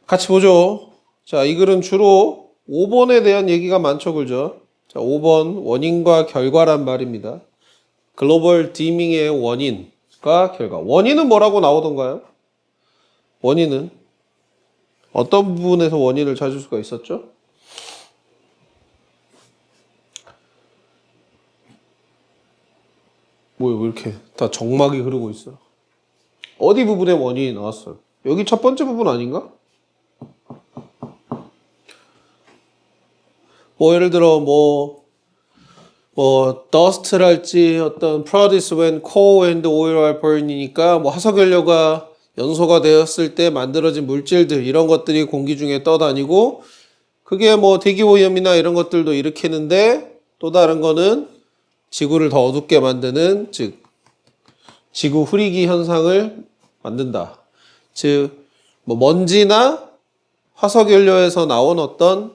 같이 보죠. 자, 이 글은 주로 5번에 대한 얘기가 많죠, 그죠? 자, 5번 원인과 결과란 말입니다. 글로벌 디밍의 원인과 결과. 원인은 뭐라고 나오던가요? 원인은 어떤 부분에서 원인을 찾을 수가 있었죠? 뭐야, 왜 이렇게 다 정막이 흐르고 있어? 어디 부분에 원인이 나왔어요? 여기 첫 번째 부분 아닌가? 뭐 예를 들어 dust랄지 어떤 produce when coal and oil are burn이니까 뭐 화석연료가 연소가 되었을 때 만들어진 물질들 이런 것들이 공기 중에 떠다니고 그게 뭐 대기오염이나 이런 것들도 일으키는데 또 다른 거는 지구를 더 어둡게 만드는 즉 지구 흐리기 현상을 만든다. 즉 뭐 먼지나 화석연료에서 나온 어떤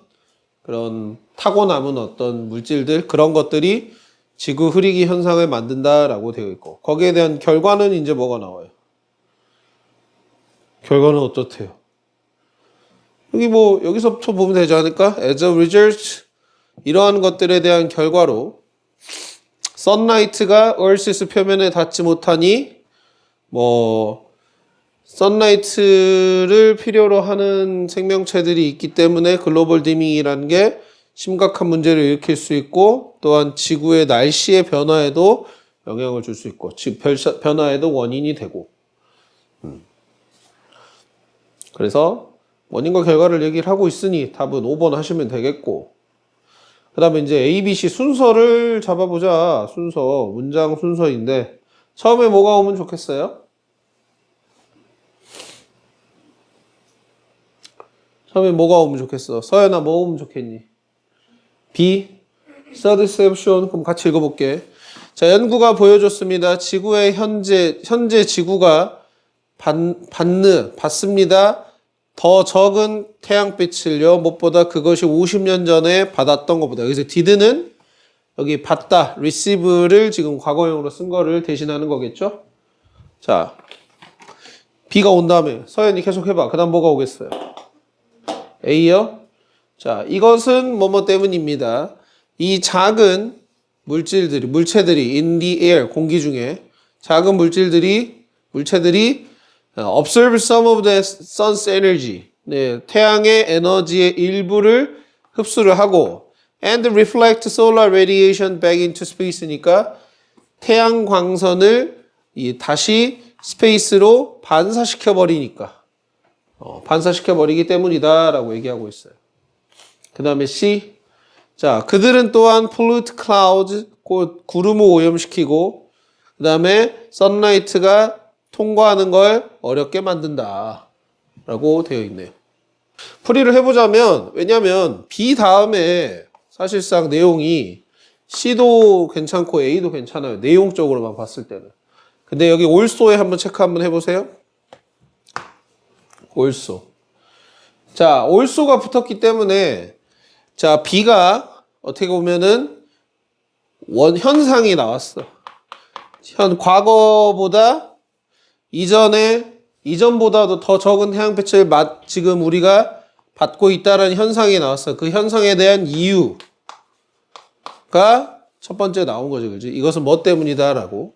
그런 타고 남은 어떤 물질들 그런 것들이 지구 흐리기 현상을 만든다라고 되어 있고 거기에 대한 결과는 이제 뭐가 나와요? 결과는 어떻대요? 여기 뭐 여기서부터 보면 되지 않을까? As a result 이러한 것들에 대한 결과로 선라이트가 얼시스 표면에 닿지 못하니 뭐 선라이트를 필요로 하는 생명체들이 있기 때문에 글로벌 디밍이라는 게 심각한 문제를 일으킬 수 있고 또한 지구의 날씨의 변화에도 영향을 줄 수 있고 즉 변화에도 원인이 되고 그래서 원인과 결과를 얘기를 하고 있으니 답은 5번 하시면 되겠고 그 다음에 이제 A, B, C 순서를 잡아보자. 순서 문장 순서인데 처음에 뭐가 오면 좋겠어요? 처음에 뭐가 오면 좋겠어? 서연아 뭐 오면 좋겠니? B. Subception. 그럼 같이 읽어볼게. 자, 연구가 보여줬습니다. 지구의 현재 지구가 받습니다. 더 적은 태양빛을요. 무엇보다 그것이 50년 전에 받았던 것보다. 여기서 did는 여기 받다, receive를 지금 과거형으로 쓴 거를 대신하는 거겠죠? 자, B가 온 다음에 서연이 계속 해봐. 그 다음 뭐가 오겠어요? A요? 자, 이것은 뭐뭐 때문입니다. 이 작은 물체들이 in the air, 공기 중에 작은 물체들이 observe some of the sun's energy, 네, 태양의 에너지의 일부를 흡수를 하고 and reflect solar radiation back into space니까 태양 광선을 다시 스페이스로 반사시켜 버리니까 반사시켜 버리기 때문이다라고 얘기하고 있어요. 그 다음에 C. 자, 그들은 또한 pollute clouds, 구름을 오염시키고, 그 다음에 sunlight가 통과하는 걸 어렵게 만든다. 라고 되어 있네요. 풀이를 해보자면, 왜냐면 B 다음에 사실상 내용이 C도 괜찮고 A도 괜찮아요. 내용적으로만 봤을 때는. 근데 여기 also에 한번 체크 한번 해보세요. also. 자, also가 붙었기 때문에 자, B가 어떻게 보면은 현상이 나왔어. 과거보다 이전보다도 더 적은 태양빛을 지금 우리가 받고 있다는 현상이 나왔어. 그 현상에 대한 이유가 첫 번째 나온 거죠. 그죠? 이것은 뭐 때문이다라고.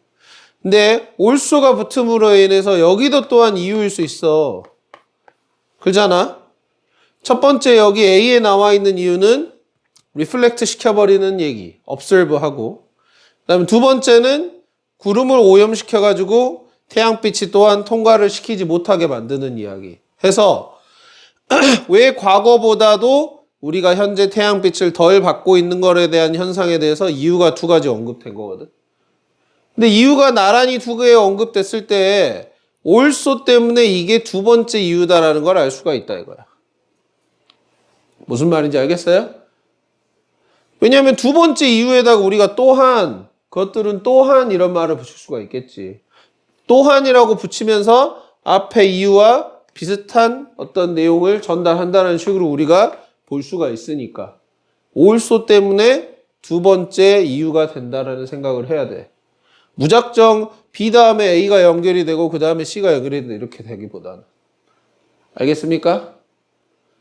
근데 also가 붙음으로 인해서 여기도 또한 이유일 수 있어. 그러잖아? 첫 번째 여기 A에 나와 있는 이유는 리플렉트 시켜버리는 얘기, observe하고 그 다음에 두 번째는 구름을 오염시켜가지고 태양빛이 또한 통과를 시키지 못하게 만드는 이야기 해서 왜 과거보다도 우리가 현재 태양빛을 덜 받고 있는 것에 대한 현상에 대해서 이유가 두 가지 언급된 거거든. 근데 이유가 나란히 두 개 언급됐을 때 also 때문에 이게 두 번째 이유다라는 걸 알 수가 있다 이거야. 무슨 말인지 알겠어요? 왜냐하면 두 번째 이유에다가 우리가 또한 그것들은 또한 이런 말을 붙일 수가 있겠지. 또한이라고 붙이면서 앞에 이유와 비슷한 어떤 내용을 전달한다는 식으로 우리가 볼 수가 있으니까 also 때문에 두 번째 이유가 된다라는 생각을 해야 돼. 무작정 B 다음에 A가 연결이 되고 그 다음에 C가 연결이 된다 이렇게 되기보다는. 알겠습니까?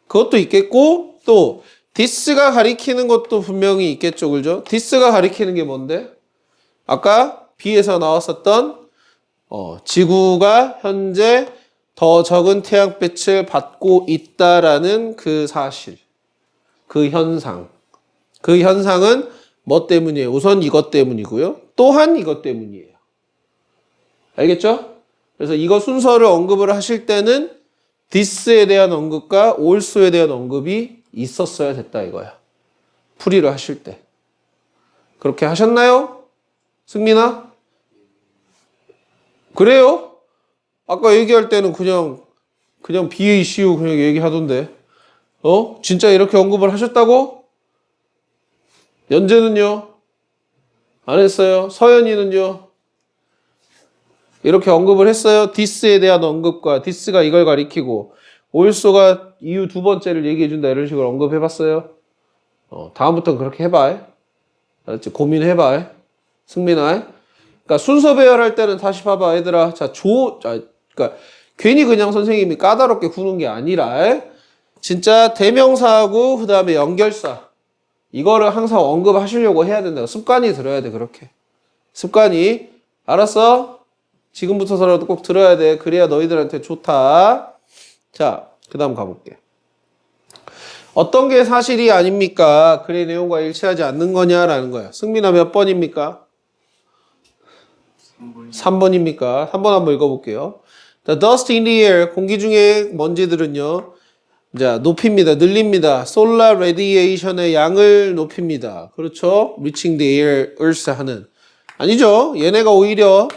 그것도 있겠고 또 this가 가리키는 것도 분명히 있겠죠. 그죠? this가 가리키는 게 뭔데? 아까 B에서 나왔었던 지구가 현재 더 적은 태양빛을 받고 있다라는 그 사실, 그 현상. 그 현상은 뭐 때문이에요? 우선 이것 때문이고요. 또한 이것 때문이에요. 알겠죠? 그래서 이거 순서를 언급을 하실 때는 this에 대한 언급과 also에 대한 언급이 있었어야 됐다 이거야. 풀이를 하실 때. 그렇게 하셨나요? 승민아? 그래요? 아까 얘기할 때는 그냥 BACU 그냥 얘기하던데. 진짜 이렇게 언급을 하셨다고? 연재는요? 안 했어요? 서연이는요? 이렇게 언급을 했어요? this에 대한 언급과 this가 이걸 가리키고 also가 이유 두 번째를 얘기해준다 이런 식으로 언급해봤어요? 다음부터는 그렇게 해봐. 알았지? 고민해봐. 승민아. 그러니까 순서 배열할 때는 다시 봐봐 얘들아. 그러니까 괜히 그냥 선생님이 까다롭게 구는 게 아니라 진짜 대명사하고 그 다음에 연결사 이거를 항상 언급하시려고 해야 된다. 습관이 들어야 돼. 그렇게 습관이. 알았어? 지금부터서라도 꼭 들어야 돼. 그래야 너희들한테 좋다. 자, 그 다음 가볼게. 어떤 게 사실이 아닙니까? 글의 내용과 일치하지 않는 거냐라는 거야. 승민아 몇 번입니까? 3번입니까? 3번 한번 읽어볼게요. The dust in the air, 공기 중에 먼지들은요. 자, 높입니다. 늘립니다. solar radiation의 양을 높입니다. 그렇죠? reaching the air, earth 하는. 아니죠. 얘네가 오히려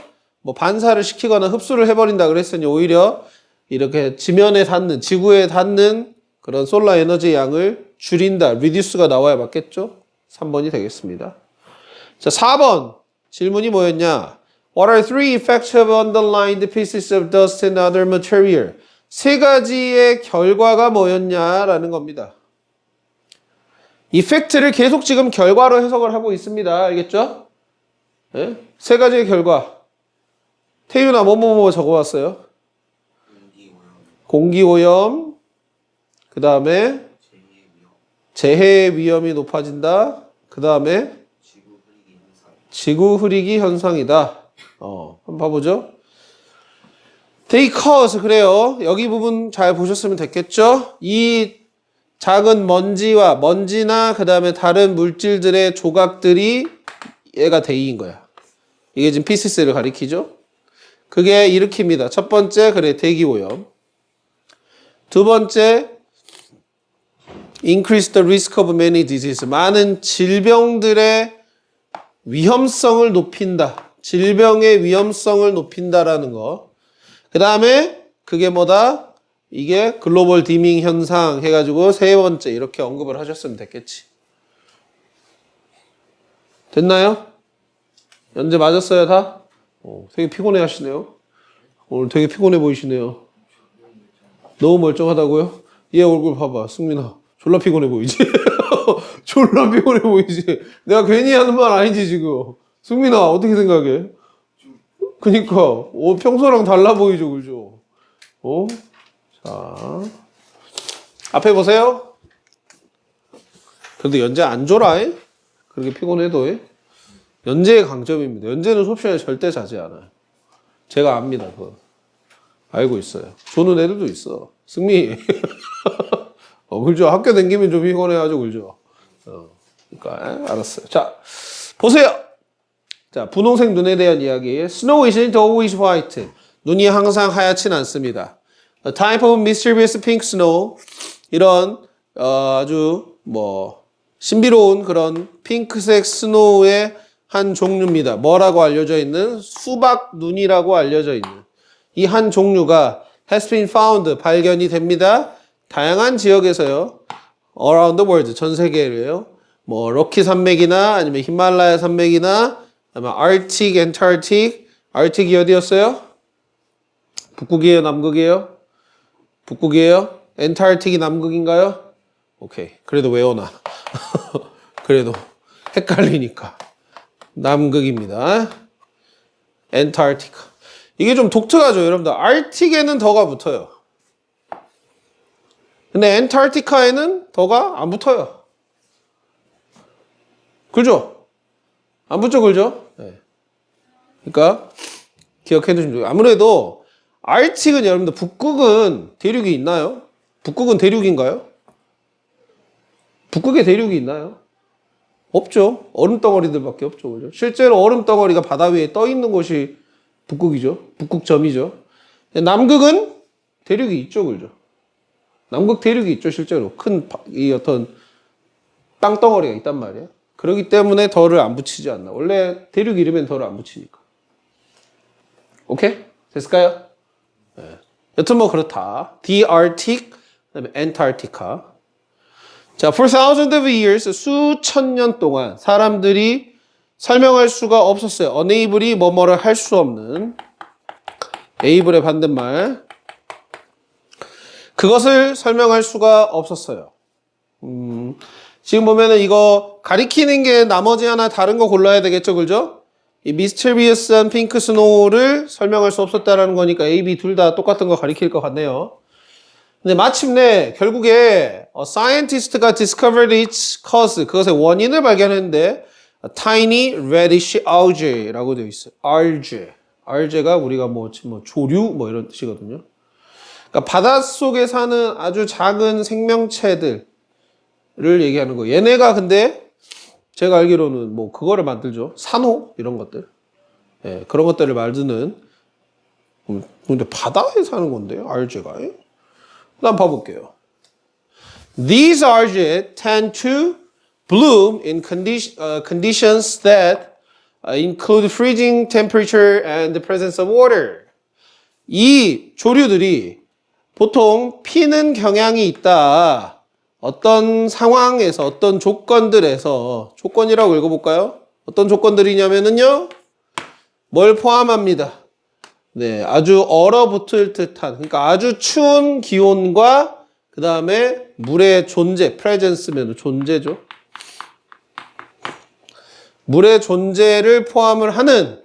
뭐 반사를 시키거나 흡수를 해버린다 그랬으니 오히려 이렇게 지면에 닿는, 지구에 닿는 그런 솔라 에너지 양을 줄인다. reduce가 나와야 맞겠죠? 3번이 되겠습니다. 자, 4번 질문이 뭐였냐? What are three effects of underlined pieces of dust and other material? 세 가지의 결과가 뭐였냐라는 겁니다. 이펙트를 계속 지금 결과로 해석을 하고 있습니다. 알겠죠? 네? 세 가지의 결과. 태윤아 뭐뭐뭐 적어왔어요? 공기오염. 그 다음에 재해 위험이 높아진다. 그 다음에 지구 흐리기 현상이다. 한번 봐보죠. They cause, 그래요. 여기 부분 잘 보셨으면 됐겠죠? 이 작은 먼지나 그 다음에 다른 물질들의 조각들이 얘가 데이인 거야. 이게 지금 피시스를 가리키죠? 그게 일으킵니다. 첫 번째, 그래, 대기오염. 두 번째, increase the risk of many diseases. 많은 질병들의 위험성을 높인다. 질병의 위험성을 높인다라는 거. 그 다음에 그게 뭐다? 이게 글로벌 디밍 현상 해가지고 세 번째 이렇게 언급을 하셨으면 됐겠지. 됐나요? 연재 맞았어요 다? 되게 피곤해 하시네요. 오늘 되게 피곤해 보이시네요. 너무 멀쩡하다고요? 얘 얼굴 봐봐. 승민아. 졸라 피곤해 보이지? 졸라 피곤해 보이지? 내가 괜히 하는 말 아니지 지금. 승민아 어떻게 생각해? 그니까 평소랑 달라 보이죠, 그죠? 자 앞에 보세요. 근데 연재 안 줘라. 그렇게 피곤해도. 연재의 강점입니다. 연재는 수업 시간에 절대 자지 않아요. 제가 압니다. 그거. 알고 있어요. 조는 애들도 있어. 승미. 그죠? 학교 다니면 좀 피곤해가지고, 그죠? 그러니까, 알았어요. 자, 보세요. 자, 분홍색 눈에 대한 이야기. Snow isn't always white. 눈이 항상 하얗진 않습니다. A type of mysterious pink snow. 이런, 아주, 신비로운 그런 핑크색 스노우의 한 종류입니다. 뭐라고 알려져 있는? 수박 눈이라고 알려져 있는. 이 한 종류가 has been found. 발견이 됩니다. 다양한 지역에서요. around the world. 전 세계에요. 로키 산맥이나 아니면 히말라야 산맥이나 아니면 Arctic, Antarctic. Arctic이 어디였어요? 북극이에요? 남극이에요? 북극이에요? Antarctic이 남극인가요? 오케이. 그래도 외워놔. 그래도 헷갈리니까. 남극입니다. Antarctica. 이게 좀 독특하죠, 여러분들. Arctic에는 더가 붙어요. 근데 엔타르티카에는 더가 안 붙어요. 그죠? 안 붙죠, 그죠? 네. 그러니까 기억해 두시면 돼요. 아무래도 아르틱은 여러분들 북극은 대륙이 있나요? 북극은 대륙인가요? 북극에 대륙이 있나요? 없죠. 얼음 덩어리들밖에 없죠. 그죠? 실제로 얼음 덩어리가 바다 위에 떠 있는 곳이 북극이죠. 북극점이죠. 남극은 대륙이 있죠. 그죠? 남극 대륙이 있죠. 실제로 이 어떤 땅덩어리가 있단 말이에요. 그렇기 때문에 덜을 안 붙이지 않나. 원래 대륙 이름엔 덜을 안 붙이니까. 오케이? 됐을까요? 네. 여튼 뭐 그렇다. The Arctic, 그다음에 Antarctica. 자, for thousands of years, 수천 년 동안 사람들이 설명할 수가 없었어요. unable이 뭐뭐를 할 수 없는. able의 반대말. 그것을 설명할 수가 없었어요. 지금 보면은 이거 가리키는 게 나머지 하나 다른 거 골라야 되겠죠, 그죠? 이 미스터리어스한 핑크 스노우를 설명할 수 없었다라는 거니까 A, B 둘 다 똑같은 거 가리킬 것 같네요. 근데 마침내 결국에 scientist가 discovered its cause, 그것의 원인을 발견했는데 tiny reddish algae라고 되어 있어요. algae가 우리가 뭐 조류 뭐 이런 뜻이거든요. 그러니까 바닷속에 사는 아주 작은 생명체들을 얘기하는 거예요. 얘네가 근데 제가 알기로는 뭐 그거를 만들죠. 산호 이런 것들. 예, 그런 것들을 만드는. 근데 바다에 사는 건데요, algae가. 한번 봐볼게요. These algae tend to bloom in conditions that include freezing temperature and the presence of water. 이 조류들이 보통 피는 경향이 있다. 어떤 상황에서, 어떤 조건들에서, 조건이라고 읽어볼까요? 어떤 조건들이냐면은요, 뭘 포함합니다. 네, 아주 얼어붙을 듯한, 그러니까 아주 추운 기온과 그 다음에 물의 존재, presence면 존재죠. 물의 존재를 포함을 하는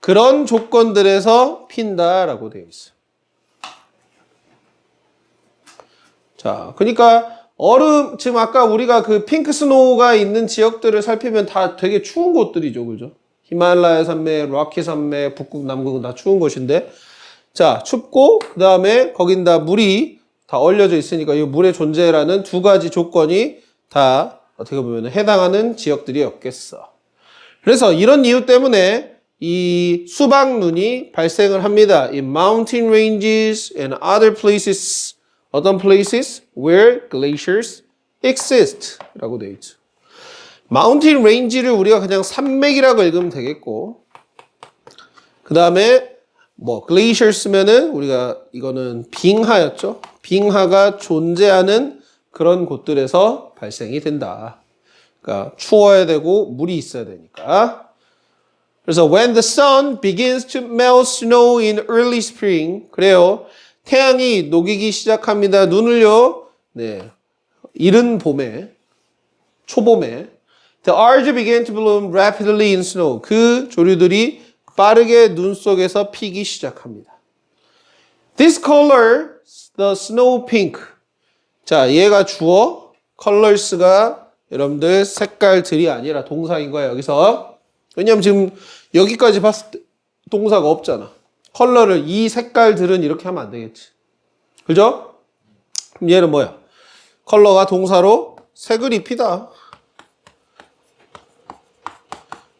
그런 조건들에서 핀다라고 되어 있어요. 자, 그러니까 얼음, 지금 아까 우리가 그 핑크 스노우가 있는 지역들을 살피면 다 되게 추운 곳들이죠, 그죠? 히말라야 산맥, 락키 산맥, 북극, 남극은 다 추운 곳인데, 자, 춥고, 그 다음에 거긴 다 물이 다 얼려져 있으니까 이 물의 존재라는 두 가지 조건이 다 어떻게 보면 해당하는 지역들이었겠어. 그래서 이런 이유 때문에 이 수박눈이 발생을 합니다. In mountain ranges and other places, 어떤 places where glaciers exist 라고 되어 있죠. 마운틴 레인지를 우리가 그냥 산맥이라고 읽으면 되겠고, 그 다음에 뭐 글레이셔 쓰면은 우리가 이거는 빙하였죠. 빙하가 존재하는 그런 곳들에서 발생이 된다. 그러니까 추워야 되고 물이 있어야 되니까. 그래서 when the sun begins to melt snow in early spring, 그래요. 태양이 녹이기 시작합니다. 눈을요. 네, 이른 봄에, 초봄에. The algae began to bloom rapidly in snow. 그 조류들이 빠르게 눈 속에서 피기 시작합니다. This color, the snow pink. 자, 얘가 주어, colors가 여러분들 색깔들이 아니라 동사인 거예요, 여기서. 왜냐면 지금 여기까지 봤을 때 동사가 없잖아. 컬러를, 이 색깔들은 이렇게 하면 안 되겠지. 그죠? 그럼 얘는 뭐야? 컬러가 동사로 색을 입히다.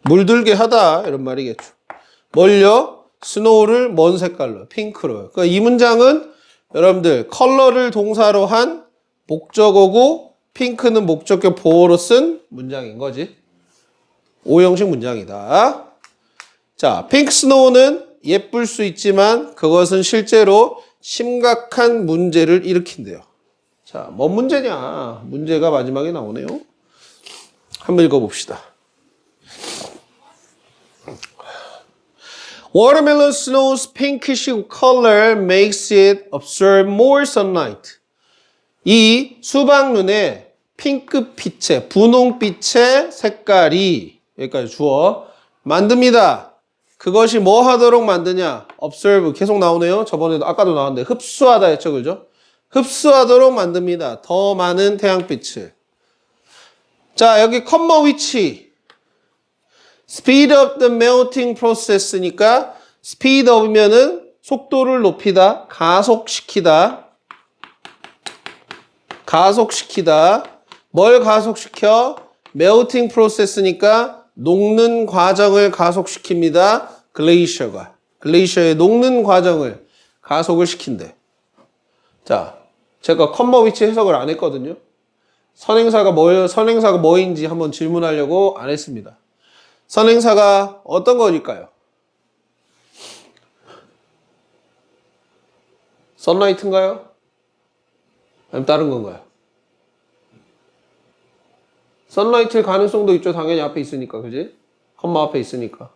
물들게 하다. 이런 말이겠죠. 뭘요? 스노우를 뭔 색깔로? 핑크로. 그러니까 이 문장은 여러분들 컬러를 동사로 한 목적어고 핑크는 목적격 보어로 쓴 문장인 거지. 오형식 문장이다. 자, 핑크 스노우는 예쁠 수 있지만 그것은 실제로 심각한 문제를 일으킨대요. 자, 뭔 문제냐? 문제가 마지막에 나오네요. 한번 읽어봅시다. Watermelon snow's pinkish color makes it absorb more sunlight. 이 수박눈의 핑크빛의, 분홍빛의 색깔이, 여기까지 주어, 만듭니다. 그것이 뭐 하도록 만드냐? observe, 계속 나오네요. 저번에도, 아까도 나왔는데, 흡수하다 했죠, 그죠? 흡수하도록 만듭니다. 더 많은 태양빛을. 자, 여기 컴마 위치. speed up the melting process니까 speed up이면은 속도를 높이다, 가속시키다. 가속시키다. 뭘 가속시켜? melting process니까 녹는 과정을 가속시킵니다. 글레이셔가. 글레이셔의 녹는 과정을 가속을 시킨대. 자, 제가 컴마 위치 해석을 안 했거든요. 선행사가 뭐인지 한번 질문하려고 안 했습니다. 선행사가 어떤 거일까요? 선라이트인가요? 아니면 다른 건가요? 선라이트일 가능성도 있죠. 당연히 앞에 있으니까, 그지? 컴마 앞에 있으니까.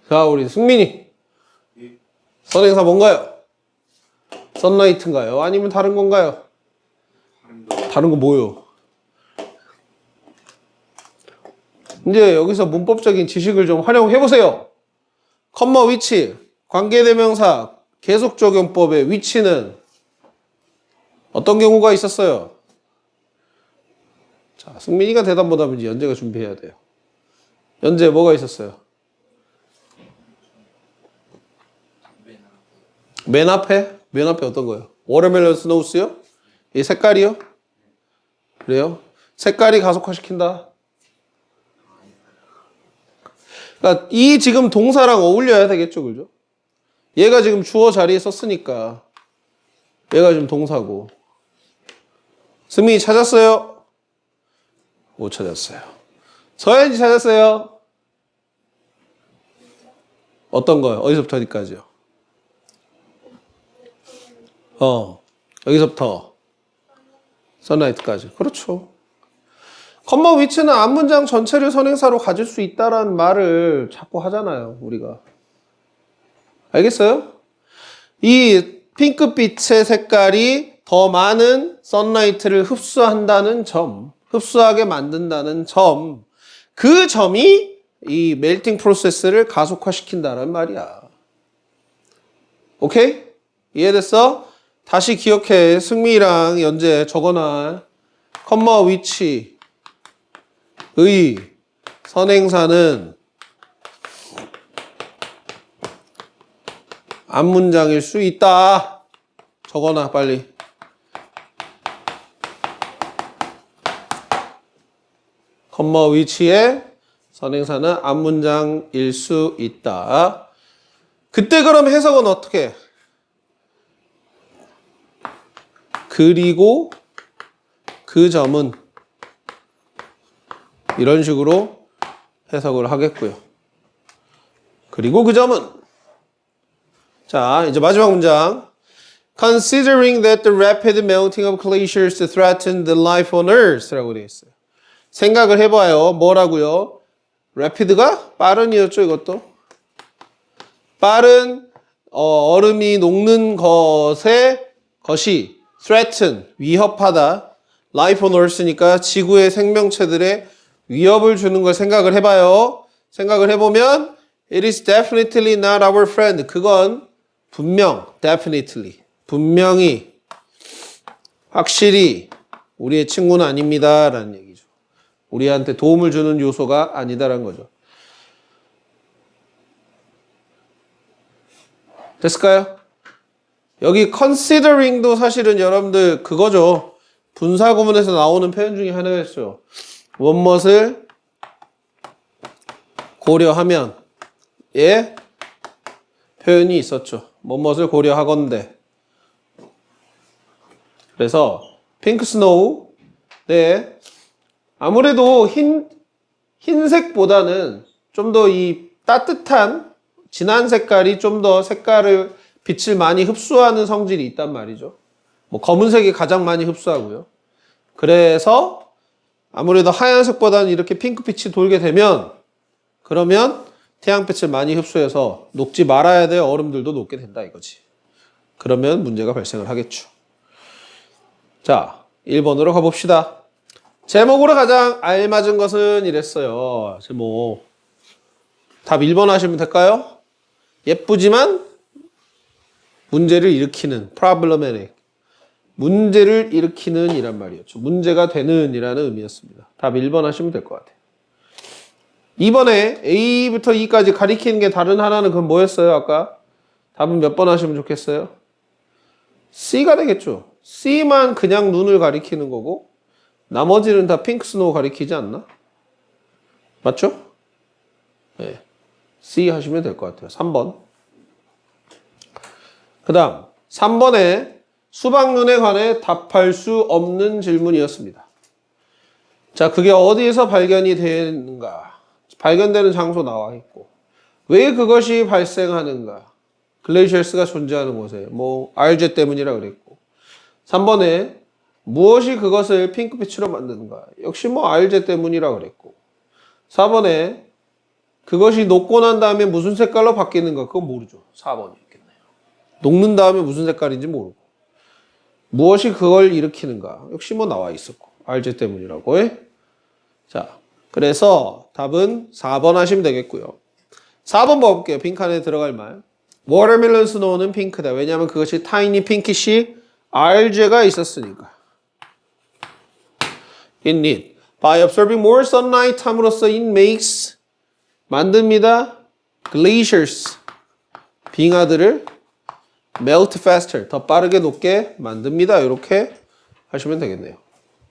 자, 우리 승민이. 선행사 뭔가요? 선라이트인가요? 아니면 다른 건가요? 다른 거 뭐요? 이제 여기서 문법적인 지식을 좀 활용해 보세요. 컴마 위치, 관계대명사, 계속적용법의 위치는 어떤 경우가 있었어요? 자, 승민이가 대답 못하면 이제 연재가 준비해야 돼요. 연재 뭐가 있었어요? 맨 앞에? 맨 앞에 어떤 거요? 워터멜론 스노우스요? 이 색깔이요? 그래요? 색깔이 가속화시킨다. 그러니까 이 지금 동사랑 어울려야 되겠죠, 그죠? 얘가 지금 주어 자리에 썼으니까 얘가 지금 동사고. 승민이 찾았어요? 못 찾았어요. 서현이 찾았어요? 어떤 거요? 어디서부터 어디까지요? 여기서부터 선라이트까지. 그렇죠. 컴마 위치는 앞문장 전체를 선행사로 가질 수 있다라는 말을 자꾸 하잖아요, 우리가. 알겠어요? 이 핑크빛의 색깔이 더 많은 선라이트를 흡수한다는 점, 흡수하게 만든다는 점, 그 점이 이 멜팅 프로세스를 가속화시킨다는 말이야. 오케이? 이해됐어? 다시 기억해. 승미랑 연재 적어놔. 컴마 위치의 선행사는 앞문장일 수 있다. 적어놔 빨리. 컴마 위치의 선행사는 앞문장일 수 있다. 그때 그럼 해석은 어떻게? 그리고 그 점은 이런 식으로 해석을 하겠고요. 그리고 그 점은 자, 이제 마지막 문장. Considering that the rapid melting of glaciers threaten the life on Earth 라고 되어 있어요. 생각을 해봐요. 뭐라고요? rapid가 빠른이었죠, 이것도. 빠른 얼음이 녹는 것이 threaten, 위협하다. life on Earth니까 지구의 생명체들의 위협을 주는 걸 생각을 해봐요. 생각을 해보면 it is definitely not our friend. 그건 분명, definitely, 분명히, 확실히 우리의 친구는 아닙니다 라는 얘기죠. 우리한테 도움을 주는 요소가 아니다라는 거죠. 됐을까요? 여기 considering도 사실은 여러분들 그거죠. 분사 구문에서 나오는 표현 중에 하나였어요. 무엇을 고려하면 예 표현이 있었죠. 무엇을 고려하건대. 그래서 핑크 스노우 네 아무래도 흰색보다는 좀 더 이 따뜻한 진한 색깔이 좀 더 색깔을 빛을 많이 흡수하는 성질이 있단 말이죠. 뭐 검은색이 가장 많이 흡수하고요. 그래서 아무래도 하얀색보다는 이렇게 핑크빛이 돌게 되면 그러면 태양빛을 많이 흡수해서 녹지 말아야 될 얼음들도 녹게 된다 이거지. 그러면 문제가 발생을 하겠죠. 자, 1번으로 가봅시다. 제목으로 가장 알맞은 것은 이랬어요. 제목. 답 1번 하시면 될까요? 예쁘지만 문제를 일으키는 problematic. 문제를 일으키는 이란 말이었죠. 문제가 되는 이라는 의미였습니다. 답 1번 하시면 될 것 같아요. 2번에 A부터 E까지 가리키는 게 다른 하나는 그건 뭐였어요? 아까 답은 몇 번 하시면 좋겠어요? C가 되겠죠. C만 그냥 눈을 가리키는 거고 나머지는 다 핑크 스노우 가리키지 않나? 맞죠? 네. C 하시면 될 것 같아요. 3번. 그 다음 3번에 수박눈에 관해 답할 수 없는 질문이었습니다. 자, 그게 어디에서 발견이 되는가? 발견되는 장소 나와 있고 왜 그것이 발생하는가? 글레이셔스가 존재하는 곳에 뭐 RJ 때문이라 그랬고 3번에 무엇이 그것을 핑크빛으로 만드는가? 역시 뭐 RJ 때문이라 그랬고 4번에 그것이 녹고 난 다음에 무슨 색깔로 바뀌는가? 그건 모르죠. 4번이었겠네요. 녹는 다음에 무슨 색깔인지 모르고 무엇이 그걸 일으키는가? 역시 뭐 나와 있었고 RJ 때문이라고 해. 자, 그래서 답은 4번 하시면 되겠고요. 4번 봐볼게요. 핑크 안에 들어갈 말. Watermelon snow는 핑크다. 왜냐하면 그것이 tiny pinkish RJ가 있었으니까. In it. By observing more sunlight 함으로써 it makes 만듭니다. glaciers 빙하들을 melt faster 더 빠르게 녹게 만듭니다. 이렇게 하시면 되겠네요.